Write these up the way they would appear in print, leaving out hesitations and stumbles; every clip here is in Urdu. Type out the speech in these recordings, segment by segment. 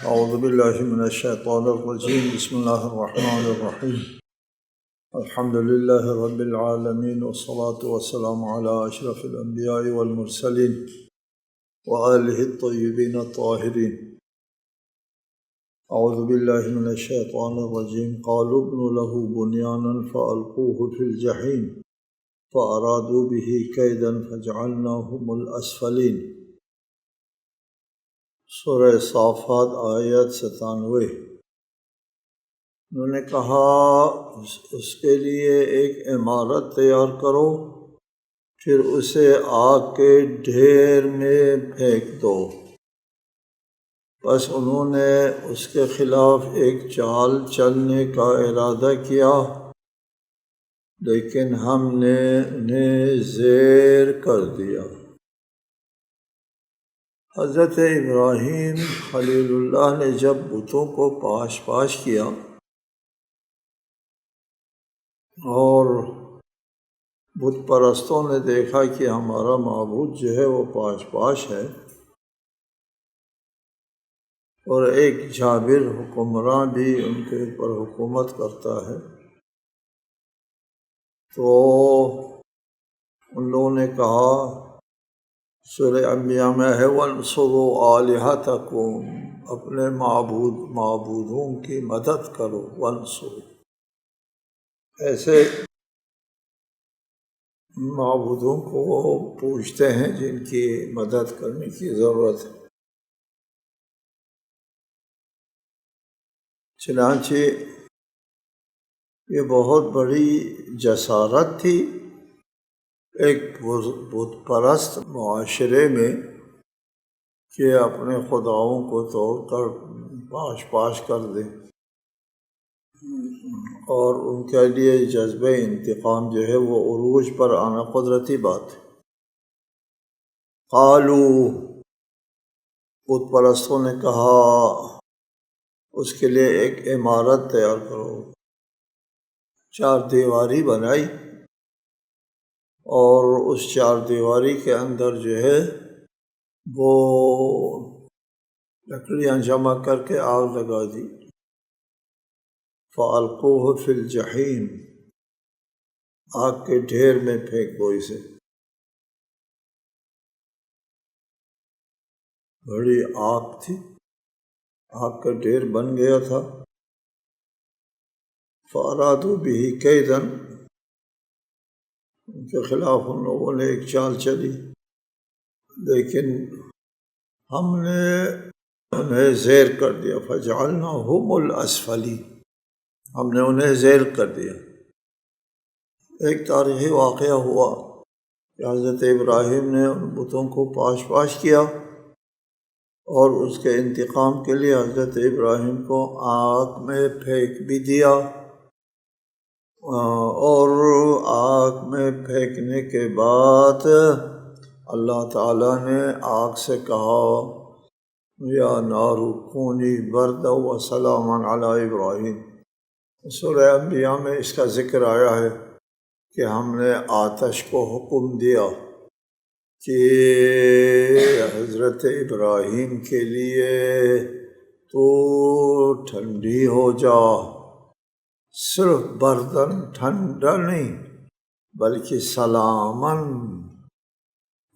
اعوذ باللہ من الشیطان الرجیم بسم اللہ الرحمن الرحیم الحمد للہ رب العالمین والصلاة والسلام علی اشرف الانبیاء والمرسلین وآلہ الطیبین الطاہرین اعوذ باللہ من الشیطان الرجیم قالوا ابنوا له بنیانا فألقوه فی الجحیم فأرادوا به کیدا فجعلناهم الاسفلین۔ سورہ صافات آیت 97۔ انہوں نے کہا اس کے لیے ایک عمارت تیار کرو، پھر اسے آگ کے ڈھیر میں پھینک دو۔ بس انہوں نے اس کے خلاف ایک چال چلنے کا ارادہ کیا، لیکن ہم نے انہیں زیر کر دیا۔ حضرت ابراہیم خلیل اللہ نے جب بتوں کو پاش پاش کیا اور بت پرستوں نے دیکھا کہ ہمارا معبود جو ہے وہ پاش پاش ہے، اور ایک جابر حکمراں بھی ان کے اوپر حکومت کرتا ہے، تو ان لوگوں نے کہا، سورہ انبیاء میں ہے وَانصُرُوا آلِہَتَکُم، اپنے معبودوں کی مدد کرو۔ وَانصُرُوا، ایسے معبودوں کو وہ پوچھتے ہیں جن کی مدد کرنے کی ضرورت ہے۔ چنانچہ یہ بہت بڑی جسارت تھی ایک بت پرست معاشرے میں کہ اپنے خداؤں کو توڑ کر پاش پاش کر دیں، اور ان کے لیے جذبہ انتقام جو ہے وہ عروج پر آنا قدرتی بات ہے۔ قالو، بت پرستوں نے کہا اس کے لیے ایک عمارت تیار کرو، چار دیواری بنائی، اور اس چار دیواری کے اندر جو ہے وہ لکڑیاں جمع کر کے آگ لگا دی۔ فَأَلْقُوهُ فِي الْجَحِيمِ، آگ کے ڈھیر میں پھینک دو اسے۔ بڑی آگ تھی، آگ کا ڈھیر بن گیا تھا۔ فَأَرَادُوا بِهِ كَيْدًا، ان کے خلاف ان لوگوں نے ایک چال چلی، لیکن ہم نے انہیں زیر کر دیا۔ فَجَعَلْنَاهُمُ الْأَسْفَلِينَ، ہم نے انہیں زیر کر دیا۔ ایک تاریخی واقعہ ہوا کہ حضرت ابراہیم نے ان بتوں کو پاش پاش کیا، اور اس کے انتقام کے لیے حضرت ابراہیم کو آگ میں پھینک بھی دیا، اور آگ میں پھینکنے کے بعد اللہ تعالیٰ نے آگ سے کہا یا نار کونی بردا و سلاما علی ابراہیم۔ سورہ انبیاء میں اس کا ذکر آیا ہے کہ ہم نے آتش کو حکم دیا کہ حضرت ابراہیم کے لیے تو ٹھنڈی ہو جا، صرف بردن ٹھنڈا نہیں بلکہ سلامن،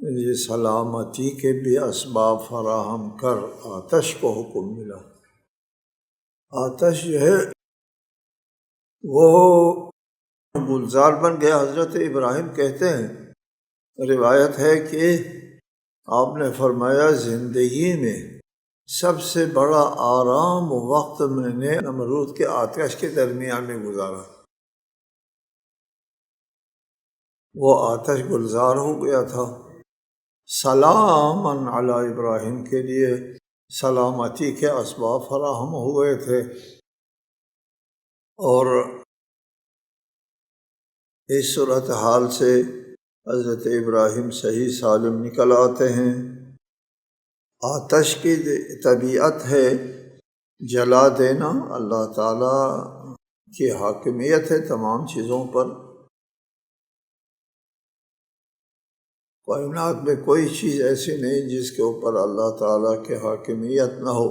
یہ سلامتی کے بھی اسباب فراہم کر۔ آتش کو حکم ملا۔ آتش جو ہے وہ گلزار بن گیا۔ حضرت ابراہیم کہتے ہیں، روایت ہے کہ آپ نے فرمایا زندگی میں سب سے بڑا آرام وقت میں نے نمرود کے آتش کے درمیان میں گزارا۔ وہ آتش گلزار ہو گیا تھا، سلاماً علی ابراہیم کے لیے سلامتی کے اسباب فراہم ہوئے تھے، اور اس صورتحال سے حضرت ابراہیم صحیح سالم نکل آتے ہیں۔ آتش کی طبیعت ہے جلا دینا، اللہ تعالیٰ کی حاکمیت ہے تمام چیزوں پر۔ کائنات میں کوئی چیز ایسی نہیں جس کے اوپر اللہ تعالیٰ کی حاکمیت نہ ہو۔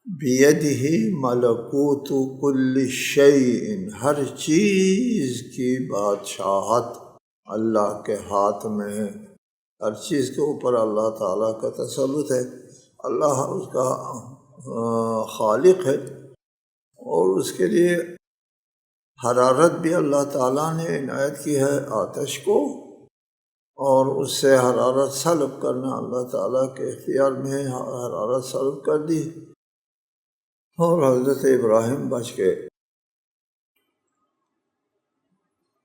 بیدہ ملکوت کل شیء، ہر چیز کی بادشاہت اللہ کے ہاتھ میں ہے، ہر چیز کے اوپر اللہ تعالیٰ کا تسلط ہے، اللہ اس کا خالق ہے، اور اس کے لیے حرارت بھی اللہ تعالیٰ نے عنایت کی ہے آتش کو، اور اس سے حرارت سلب کرنا اللہ تعالیٰ کے اختیار میں ہے، حرارت سلب کر دی اور حضرت ابراہیم بچ گئے۔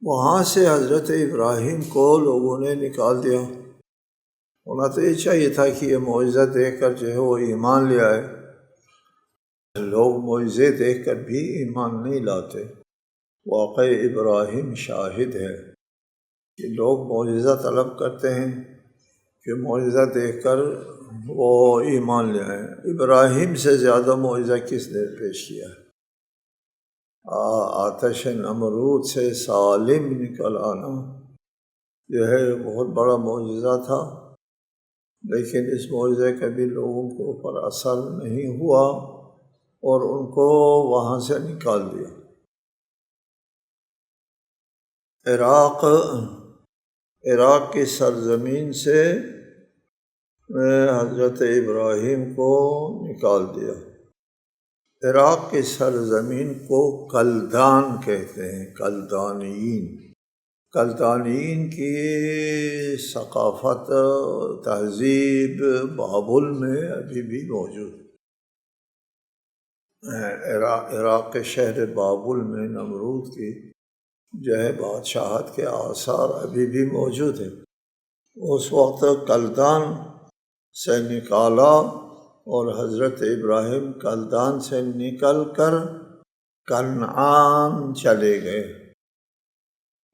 وہاں سے حضرت ابراہیم کو لوگوں نے نکال دیا، ہونا تو یہ چاہیے تھا کہ یہ معجزہ دیکھ کر جو ہے وہ ایمان لے آئے، لوگ معجزے دیکھ کر بھی ایمان نہیں لاتے۔ واقع ابراہیم شاہد ہے کہ لوگ معجزہ طلب کرتے ہیں کہ معجزہ دیکھ کر وہ ایمان لے آئیں۔ ابراہیم سے زیادہ معجزہ کس نے پیش کیا ہے؟ آتش نمرود سے سالم نکل آنا جو ہے بہت بڑا معجزہ تھا، لیکن اس معجزے کا بھی لوگوں کے اوپر اثر نہیں ہوا اور ان کو وہاں سے نکال دیا۔ عراق کی سرزمین سے حضرت ابراہیم کو نکال دیا۔ عراق کی سرزمین کو کلدان کہتے ہیں، کلدانیین کی ثقافت تہذیب بابل میں ابھی بھی موجود ہے۔ عراق کے شہر بابل میں نمرود کی جو ہے بادشاہت کے آثار ابھی بھی موجود ہیں۔ اس وقت کلدان سے نکالا اور حضرت ابراہیم کلدان سے نکل کر کنعان چلے گئے۔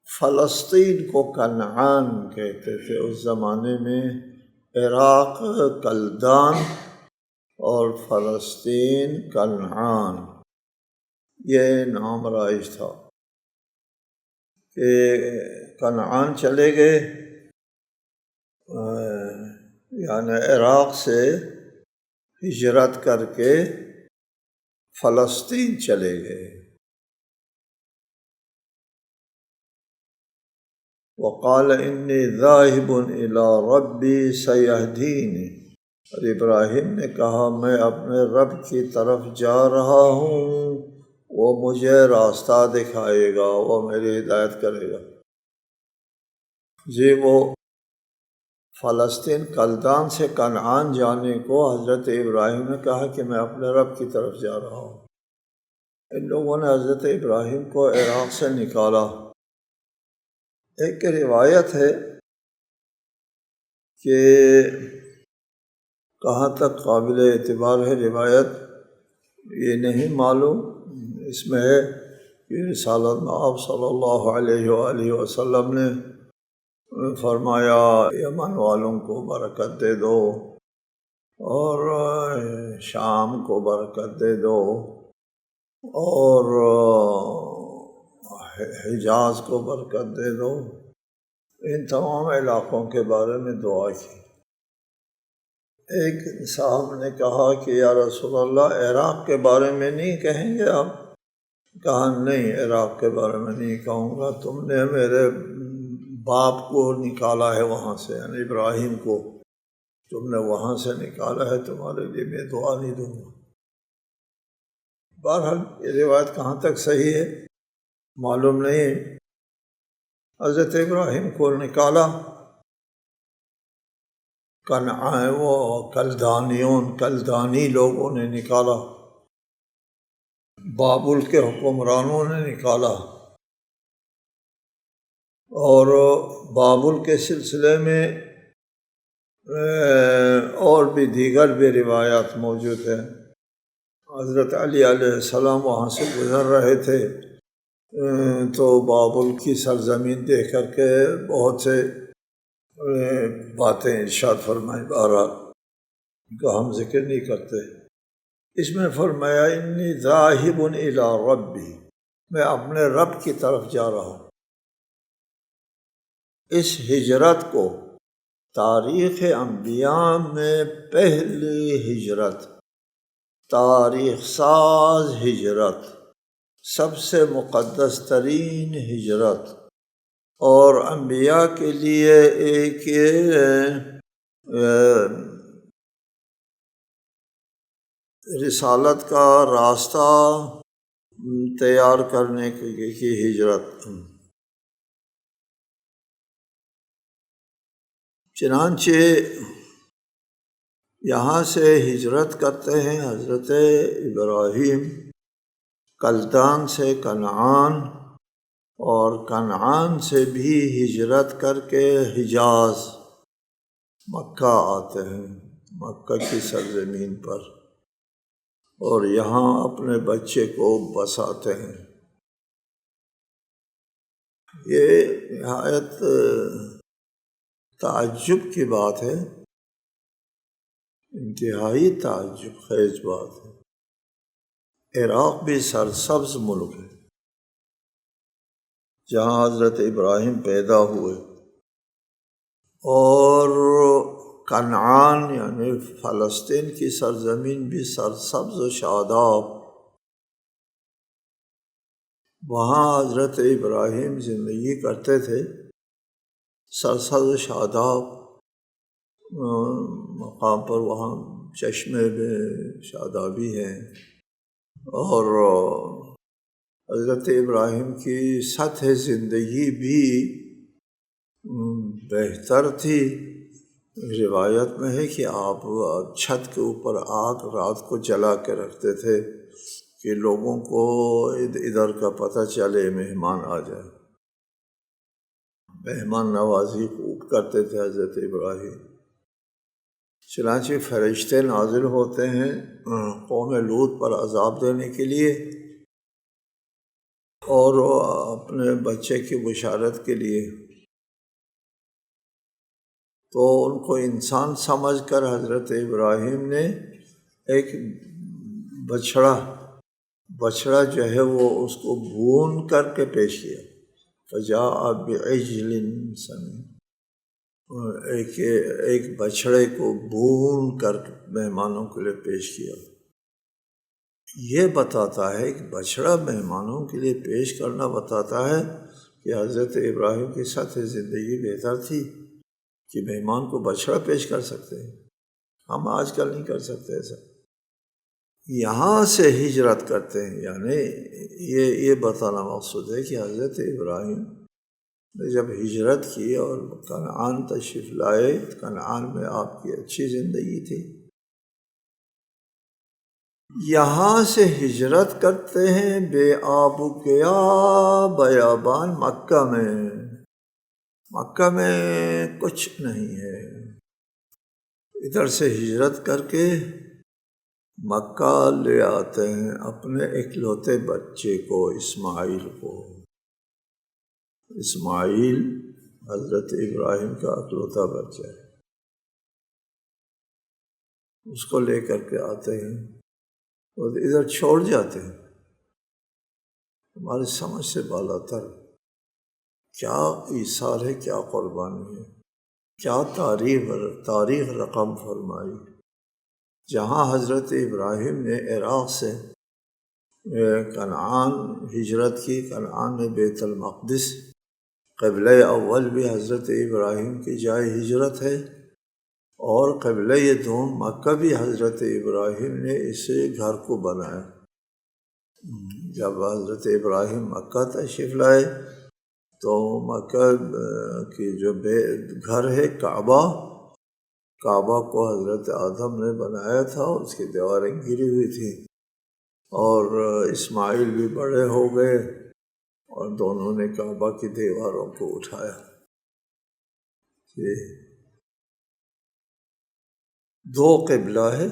فلسطین کو کنعان کہتے تھے اس زمانے میں، عراق کلدان اور فلسطین کنعان، یہ نام رائج تھا کہ کنعان چلے گئے، یعنی عراق سے ہجرت کر کے فلسطین چلے گئے۔ وقال انی ذاہب الی ربی سیہدینی، اور ابراہیم نے کہا میں اپنے رب کی طرف جا رہا ہوں، وہ مجھے راستہ دکھائے گا، وہ میری ہدایت کرے گا۔ جی وہ فلسطین کلدان سے کنعان جانے کو حضرت ابراہیم نے کہا کہ میں اپنے رب کی طرف جا رہا ہوں۔ ان لوگوں نے حضرت ابراہیم کو عراق سے نکالا۔ ایک روایت ہے کہ کہاں تک قابل اعتبار ہے روایت یہ نہیں معلوم، اس میں ہے کہ رسالت میں آپ صلی اللہ علیہ وآلہ وسلم نے فرمایا یمن والوں کو برکت دے دو اور شام کو برکت دے دو اور حجاز کو برکت دے دو، ان تمام علاقوں کے بارے میں دعا کی۔ ایک صاحب نے کہا کہ یا رسول اللہ عراق کے بارے میں نہیں کہیں گے آپ؟ کہا نہیں، عراق کے بارے میں نہیں کہوں گا، تم نے میرے باپ کو نکالا ہے وہاں سے، یعنی ابراہیم کو تم نے وہاں سے نکالا ہے، تمہارے لیے میں دعا نہیں دوں گا۔ بہرحال یہ روایت کہاں تک صحیح ہے معلوم نہیں۔ حضرت ابراہیم کو نکالا، وہ کلدانی لوگوں نے نکالا، بابل کے حکمرانوں نے نکالا، اور بابل کے سلسلے میں اور بھی دیگر بھی روایات موجود ہیں۔ حضرت علی علیہ السلام وہاں سے گزر رہے تھے تو بابل کی سرزمین دیکھ کر کے بہت سے باتیں ارشاد فرمائیں، بہرحال کا ہم ذکر نہیں کرتے۔ اس میں فرمایا انی ذاہب الی ربی، میں اپنے رب کی طرف جا رہا ہوں۔ اس ہجرت کو تاریخ انبیاء میں پہلی ہجرت تاریخ ساز ہجرت، سب سے مقدس ترین ہجرت، اور انبیاء کے لیے ایک رسالت کا راستہ تیار کرنے کی ہجرت۔ چنانچہ یہاں سے ہجرت کرتے ہیں حضرت ابراہیم کلدان سے کنعان، اور کنعان سے بھی ہجرت کر کے حجاز مکہ آتے ہیں، مکہ کی سرزمین پر، اور یہاں اپنے بچے کو بساتے ہیں۔ یہ نہایت تعجب کی بات ہے، انتہائی تعجب خیز بات ہے۔ عراق بھی سرسبز ملک ہے جہاں حضرت ابراہیم پیدا ہوئے، اور کنعان یعنی فلسطین کی سرزمین بھی سرسبز و شاداب، وہاں حضرت ابراہیم زندگی کرتے تھے، سرسبز و شاداب مقام پر، وہاں چشمے میں شادابی ہیں، اور حضرت ابراہیم کی سطح زندگی بھی بہتر تھی۔ روایت میں ہے کہ آپ چھت کے اوپر آگ رات کو جلا کے رکھتے تھے کہ لوگوں کو ادھر کا پتہ چلے، مہمان آ جائے، مہمان نوازی خوب کرتے تھے حضرت ابراہیم۔ چنانچہ فرشتے نازل ہوتے ہیں قوم لوط پر عذاب دینے کے لیے، اور اپنے بچے کی بشارت کے لیے، تو ان کو انسان سمجھ کر حضرت ابراہیم نے ایک بچڑا جو ہے وہ اس کو بھون کر کے پیش کیا، فجاء بعجل سمین، ایک بچڑے کو بھون کر مہمانوں کے لیے پیش کیا۔ یہ بتاتا ہے کہ بچڑا مہمانوں کے لیے پیش کرنا بتاتا ہے کہ حضرت ابراہیم کی سطح زندگی بہتر تھی کہ مہمان کو بچڑا پیش کر سکتے ہیں۔ ہم آج کل نہیں کر سکتے ایسا۔ یہاں سے ہجرت کرتے ہیں، یعنی یہ بتانا مقصود ہے کہ حضرت ابراہیم نے جب ہجرت کی اور کنعان تشریف لائے، کنعان میں آپ کی اچھی زندگی تھی، یہاں سے ہجرت کرتے ہیں بے آب و گیا بیابان مکہ میں کچھ نہیں ہے، ادھر سے ہجرت کر کے مکہ لے آتے ہیں اپنے اکلوتے بچے کو، اسماعیل کو۔ اسماعیل حضرت ابراہیم کا اکلوتا بچہ ہے، اس کو لے کر کے آتے ہیں اور ادھر چھوڑ جاتے ہیں۔ ہماری سمجھ سے بالاتر کیا ایثار ہے، کیا قربانی ہے، کیا تاریخ رقم فرمائی۔ جہاں حضرت ابراہیم نے عراق سے کنعان ہجرت کی، کنعان میں بیت المقدس قبلہ اول بھی حضرت ابراہیم کی جائے ہجرت ہے، اور قبلہ دوم مکہ بھی حضرت ابراہیم نے اسے گھر کو بنایا۔ جب حضرت ابراہیم مکہ تشریف لائے تو مکہ کی جو گھر ہے کعبہ کو حضرت آدم نے بنایا تھا، اور اس کی دیواریں گری ہوئی تھیں، اور اسماعیل بھی بڑے ہو گئے اور دونوں نے کعبہ کی دیواروں کو اٹھایا۔ دو قبلہ ہے،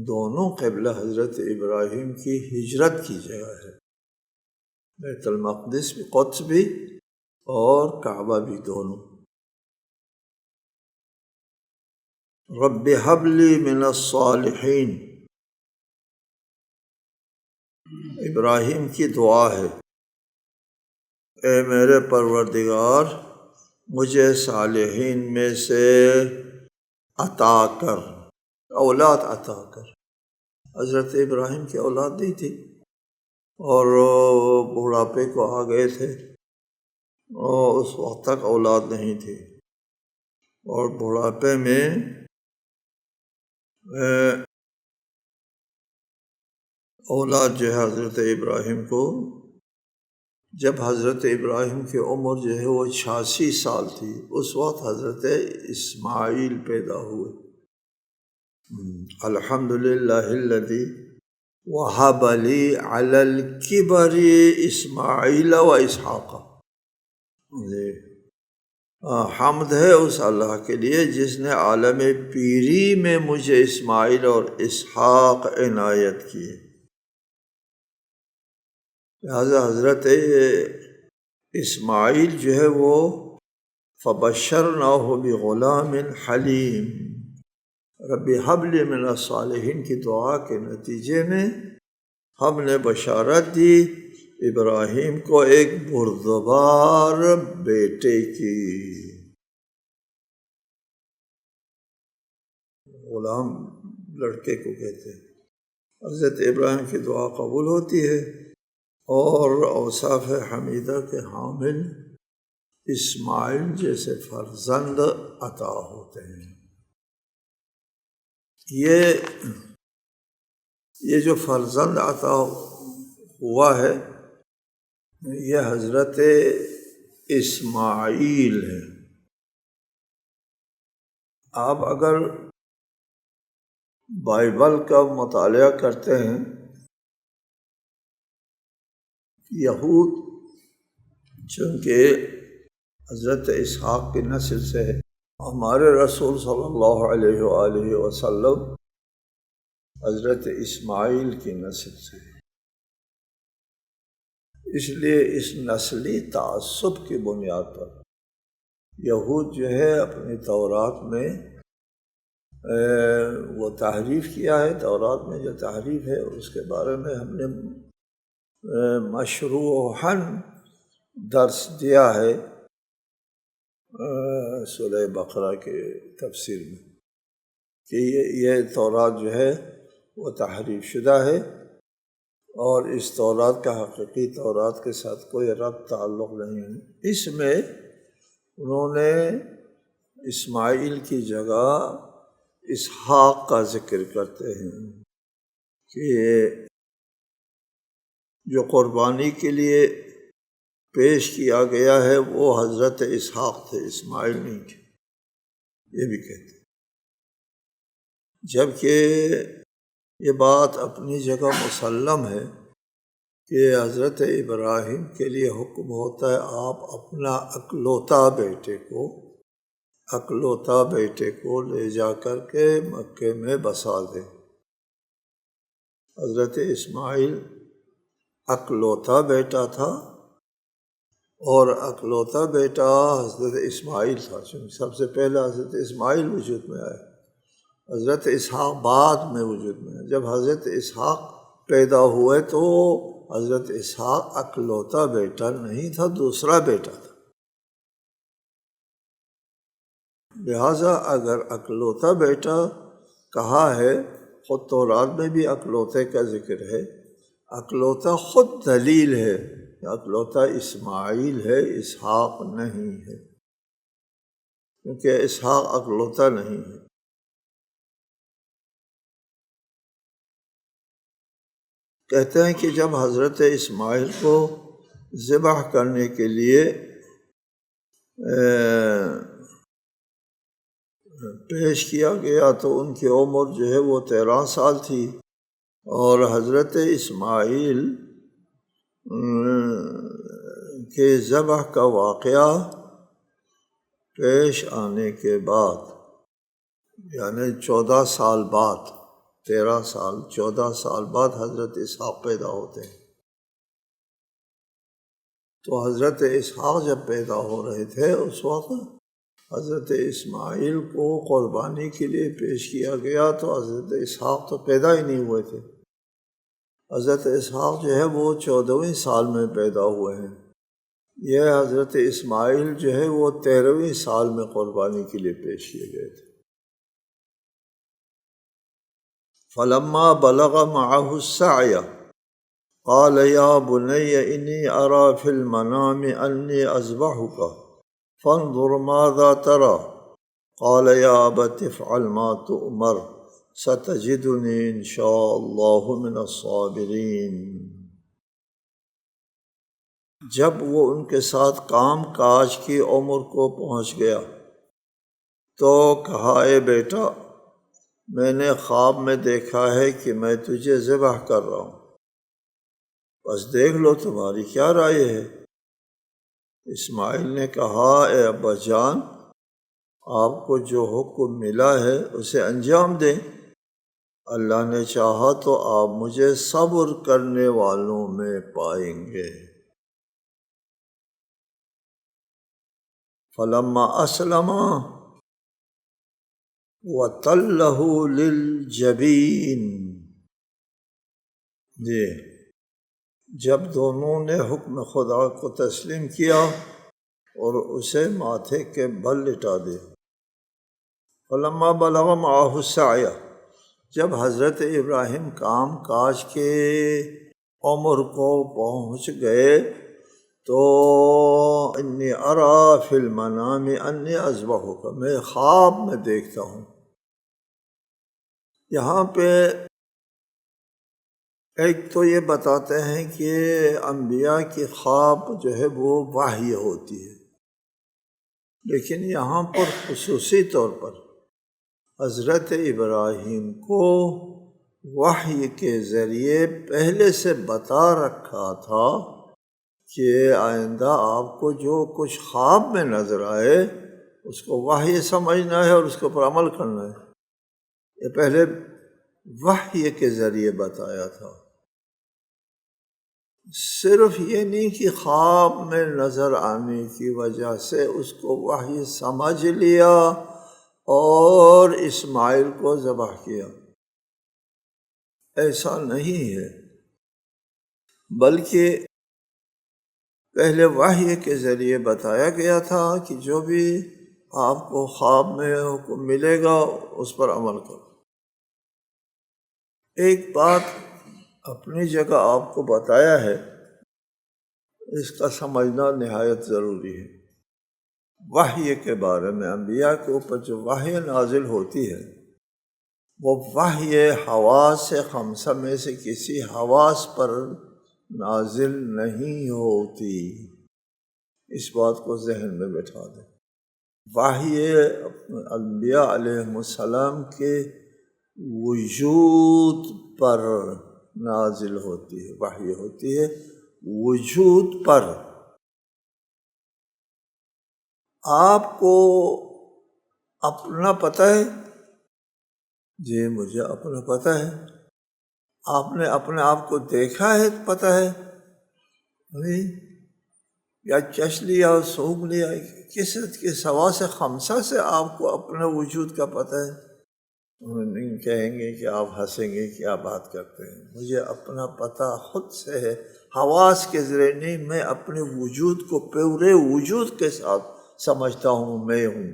دونوں قبلہ حضرت ابراہیم کی ہجرت کی جگہ ہے، بیت المقدس بھی، قدس بھی، اور کعبہ بھی، دونوں۔ رب ہب لی من الصالحین، ابراہیم کی دعا ہے، اے میرے پروردگار مجھے صالحین میں سے عطا کر، اولاد عطا کر۔ حضرت ابراہیم کی اولاد نہیں تھی اور بڑھاپے کو آ گئے تھے، اور اس وقت تک اولاد نہیں تھی، اور بڑھاپے میں اولاد جو ہے حضرت ابراہیم کو، جب حضرت ابراہیم کی عمر جو ہے وہ 86 سال تھی، اس وقت حضرت اسماعیل پیدا ہوئے۔ الحمدللہ الذی وہب لی علی الکبر اسماعیل و اسحاق۔ جی، حمد ہے اس اللہ کے لیے جس نے عالم پیری میں مجھے اسماعیل اور اسحاق عنایت کی۔ لہٰذا حضرت اسماعیل جو ہے وہ فبشرناہ بغلام حلیم، رب حب لی من الصالحین کی دعا کے نتیجے میں ہم نے بشارت دی ابراہیم کو ایک بردبار بیٹے کی۔ غلام لڑکے کو کہتے ہیں۔ حضرت ابراہیم کی دعا قبول ہوتی ہے اور اوصاف حمیدہ کے حامل اسماعیل جیسے فرزند عطا ہوتے ہیں۔ یہ جو فرزند عطا ہوا ہے یہ حضرت اسماعیل ہے۔ آپ اگر بائبل کا مطالعہ کرتے ہیں، یہود چونکہ حضرت اسحاق کی نسل سے ہے، ہمارے رسول صلی اللہ علیہ وآلہ وسلم حضرت اسماعیل کی نسل سے ہے، اس لیے اس نسلی تعصب کی بنیاد پر یہود جو ہے اپنی تورات میں وہ تحریف کیا ہے۔ تورات میں جو تحریف ہے اس کے بارے میں ہم نے مشروحاً درس دیا ہے سورہ بقرہ کے تفسیر میں، کہ یہ تورات جو ہے وہ تحریف شدہ ہے، اور اس تورات کا حقیقی تورات کے ساتھ کوئی ربط تعلق نہیں ہے۔ اس میں انہوں نے اسماعیل کی جگہ اسحاق کا ذکر کرتے ہیں کہ جو قربانی کے لیے پیش کیا گیا ہے وہ حضرت اسحاق تھے، اسماعیل نہیں تھے، یہ بھی کہتے ہیں۔ جبکہ یہ بات اپنی جگہ مسلم ہے کہ حضرت ابراہیم کے لیے حکم ہوتا ہے آپ اپنا اکلوتا بیٹے کو لے جا کر کے مکے میں بسا دیں۔ حضرت اسماعیل اکلوتا بیٹا تھا، اور اکلوتا بیٹا حضرت اسماعیل تھا، سب سے پہلے حضرت اسماعیل وجود میں آئے، حضرت اسحاق بعد میں وجود میں آئے۔ جب حضرت اسحاق پیدا ہوئے تو حضرت اسحاق اکلوتا بیٹا نہیں تھا، دوسرا بیٹا تھا۔ لہٰذا اگر اکلوتا بیٹا کہا ہے، خود تورات میں بھی اکلوتے کا ذکر ہے، اکلوتا خود دلیل ہے کہ اکلوتا اسماعیل ہے، اسحاق نہیں ہے، کیونکہ اسحاق اکلوتا نہیں ہے۔ کہتے ہیں کہ جب حضرت اسماعیل کو ذبح کرنے کے لیے پیش کیا گیا تو ان کی عمر جو ہے وہ 13 سال تھی، اور حضرت اسماعیل کے ذبح کا واقعہ پیش آنے کے بعد، یعنی 14 سال بعد، 13 سال 14 سال بعد حضرت اسحاق پیدا ہوتے ہیں۔ تو حضرت اسحاق جب پیدا ہو رہے تھے اس وقت حضرت اسماعیل کو قربانی کے لیے پیش کیا گیا، تو حضرت اسحاق تو پیدا ہی نہیں ہوئے تھے۔ حضرت اسحاق جو ہے وہ 14ویں سال میں پیدا ہوئے ہیں، یہ حضرت اسماعیل جو ہے وہ 13ویں سال میں قربانی کے لیے پیش کیے گئے تھے۔ فلما بلغ معه السعي قال يا بني إني أرى في المنام أني أذبحك فانظر ماذا ترى قال يا أبت افعل ما تؤمر ستجدني إن شاء الله من الصابرين۔ جب وہ ان کے ساتھ کام کاج کی عمر کو پہنچ گیا تو کہا اے بیٹا میں نے خواب میں دیکھا ہے کہ میں تجھے ذبح کر رہا ہوں، بس دیکھ لو تمہاری کیا رائے ہے۔ اسماعیل نے کہا اے ابا جان آپ کو جو حکم ملا ہے اسے انجام دیں، اللہ نے چاہا تو آپ مجھے صبر کرنے والوں میں پائیں گے۔ فلما اسلم وتلہ للجبین، جی جب دونوں نے حکم خدا کو تسلیم کیا اور اسے ماتھے کے بل لٹا دیا۔ فلما بلغ معہ السعی، جب حضرت ابراہیم کام کاج کے عمر کو پہنچ گئے تو انی ارا فی المنام انی اذبحک، میں خواب میں دیکھتا ہوں۔ یہاں پہ ایک تو یہ بتاتے ہیں کہ انبیاء کی خواب جو ہے وہ وحی ہوتی ہے، لیکن یہاں پر خصوصی طور پر حضرت ابراہیم کو وحی کے ذریعے پہلے سے بتا رکھا تھا کہ آئندہ آپ کو جو کچھ خواب میں نظر آئے اس کو وحی سمجھنا ہے اور اس کے اوپر عمل کرنا ہے۔ یہ پہلے وحی کے ذریعے بتایا تھا، صرف یہ نہیں کہ خواب میں نظر آنے کی وجہ سے اس کو وحی سمجھ لیا اور اسماعیل کو ذبح کیا، ایسا نہیں ہے، بلکہ پہلے وحی کے ذریعے بتایا گیا تھا کہ جو بھی آپ کو خواب میں حکم ملے گا اس پر عمل کرو۔ ایک بات اپنی جگہ آپ کو بتایا ہے، اس کا سمجھنا نہایت ضروری ہے۔ وحی کے بارے میں انبیاء کے اوپر جو وحی نازل ہوتی ہے وہ وحی حواس خمسہ میں سے کسی حواس پر نازل نہیں ہوتی، اس بات کو ذہن میں بٹھا دیں۔ وحی انبیاء علیہ السلام کے وجود پر نازل ہوتی ہے، وحی ہوتی ہے وجود پر۔ آپ کو اپنا پتہ ہے؟ جی مجھے اپنا پتہ ہے۔ آپ نے اپنے آپ کو دیکھا ہے؟ پتہ ہے نہیں؟ یا چش لیا سونگھ لیا؟ کس حواس خمسہ سے آپ کو اپنے وجود کا پتہ ہے؟ نہیں کہیں گے کہ آپ ہنسیں گے کیا بات کرتے ہیں، مجھے اپنا پتہ خود سے ہے، حواس کے ذریعے نہیں، میں اپنے وجود کو پورے وجود کے ساتھ سمجھتا ہوں میں ہوں۔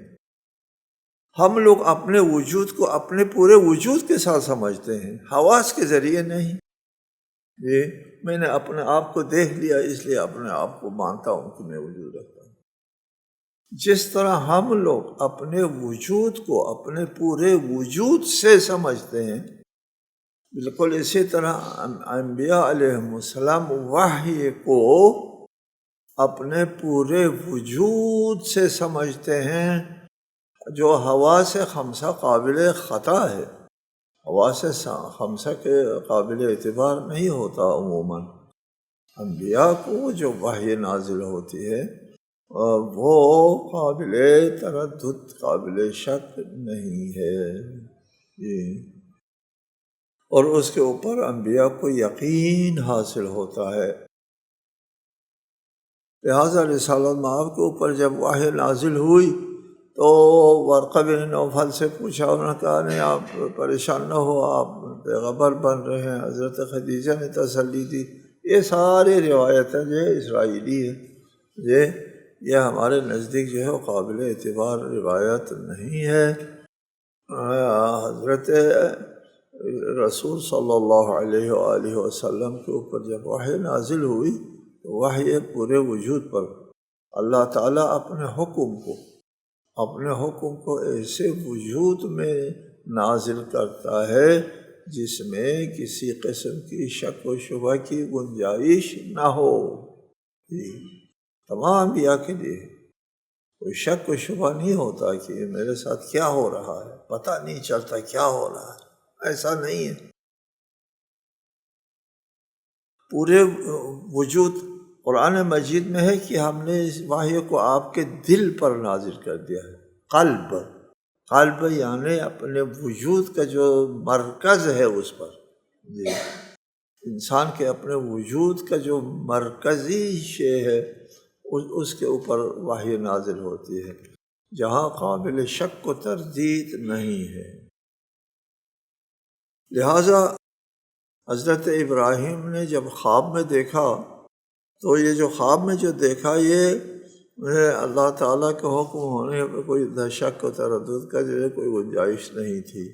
ہم لوگ اپنے وجود کو اپنے پورے وجود کے ساتھ سمجھتے ہیں، حواس کے ذریعے نہیں۔ یہ میں نے اپنے آپ کو دیکھ لیا اس لیے اپنے آپ کو مانتا ہوں کہ میں وجود رکھتا ہوں۔ جس طرح ہم لوگ اپنے وجود کو اپنے پورے وجود سے سمجھتے ہیں، بالکل اسی طرح انبیاء علیہ السلام وحی کو اپنے پورے وجود سے سمجھتے ہیں، جو حواس خمسہ قابل خطا ہے، حواس خمسہ کے قابل اعتبار نہیں ہوتا عموماً۔ انبیاء کو جو وحی نازل ہوتی ہے وہ قابل تردد، قابل شک نہیں ہے، اور اس کے اوپر انبیاء کو یقین حاصل ہوتا ہے۔ لہٰذا رسالۃ مآب کے اوپر جب وحی نازل ہوئی تو ورقہ بن نوفل سے پوچھا، انہوں نے کہا نہیں آپ پریشان نہ ہو، آپ پیغمبر بن رہے ہیں۔ حضرت خدیجہ نے تسلی دی۔ یہ ساری روایتیں جو ہے اسرائیلی ہے، یہ ہمارے نزدیک جو ہے قابل اعتبار روایت نہیں ہے۔ حضرت رسول صلی اللہ علیہ وآلہ وسلم کے اوپر جب وحی نازل ہوئی تو وحی پورے وجود پر اللہ تعالیٰ اپنے حکم کو ایسے وجود میں نازل کرتا ہے جس میں کسی قسم کی شک و شبہ کی گنجائش نہ ہو۔ تمام انبیاء کے لیے کوئی شک و شبہ نہیں ہوتا کہ میرے ساتھ کیا ہو رہا ہے، پتہ نہیں چلتا کیا ہو رہا ہے، ایسا نہیں ہے۔ پورے وجود قرآن مجید میں ہے کہ ہم نے اس وحی کو آپ کے دل پر نازل کر دیا ہے۔ قلب یعنی اپنے وجود کا جو مرکز ہے اس پر، انسان کے اپنے وجود کا جو مرکزی شے ہے اس کے اوپر وحی نازل ہوتی ہے، جہاں قابل شک و تردید نہیں ہے۔ لہٰذا حضرت ابراہیم نے جب خواب میں دیکھا تو یہ جو خواب میں جو دیکھا یہ اللہ تعالیٰ کے حکم ہونے پہ کوئی شک و تردد کا جو ہے کوئی گنجائش نہیں تھی۔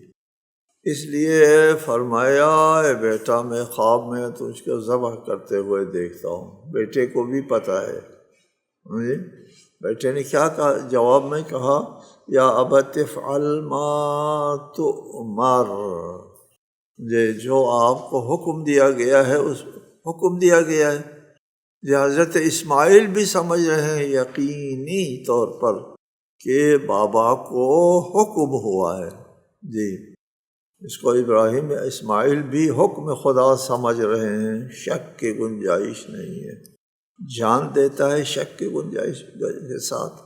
اس لیے فرمایا اے بیٹا میں خواب میں تجھ کو ذبح کرتے ہوئے دیکھتا ہوں۔ بیٹے کو بھی پتہ ہے۔ بیٹے نے کیا کہا جواب میں؟ کہا یا ابت افعل ما تؤمر، جو آپ کو حکم دیا گیا ہے اس حکم دیا گیا ہے۔ یہ حضرت اسماعیل بھی سمجھ رہے ہیں یقینی طور پر کہ بابا کو حکم ہوا ہے۔ اس کو ابراہیم اسماعیل بھی حکم خدا سمجھ رہے ہیں، شک کی گنجائش نہیں ہے۔ جان دیتا ہے شک کی گنجائش کے ساتھ،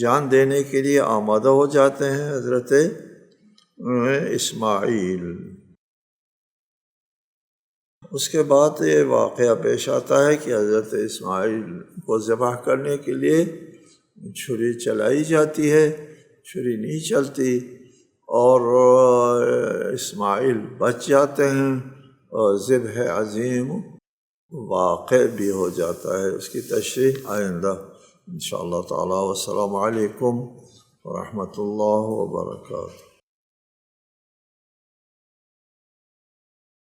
جان دینے کے لیے آمادہ ہو جاتے ہیں حضرت اسماعیل۔ اس کے بعد یہ واقعہ پیش آتا ہے کہ حضرت اسماعیل کو ذبح کرنے کے لیے چھری چلائی جاتی ہے، چھری نہیں چلتی اور اسماعیل بچ جاتے ہیں اور ذبح عظیم واقع بھی ہو جاتا ہے۔ اس کی تشریح آئندہ انشاءاللہ تعالی۔ والسلام علیکم ورحمۃ اللہ وبرکاتہ۔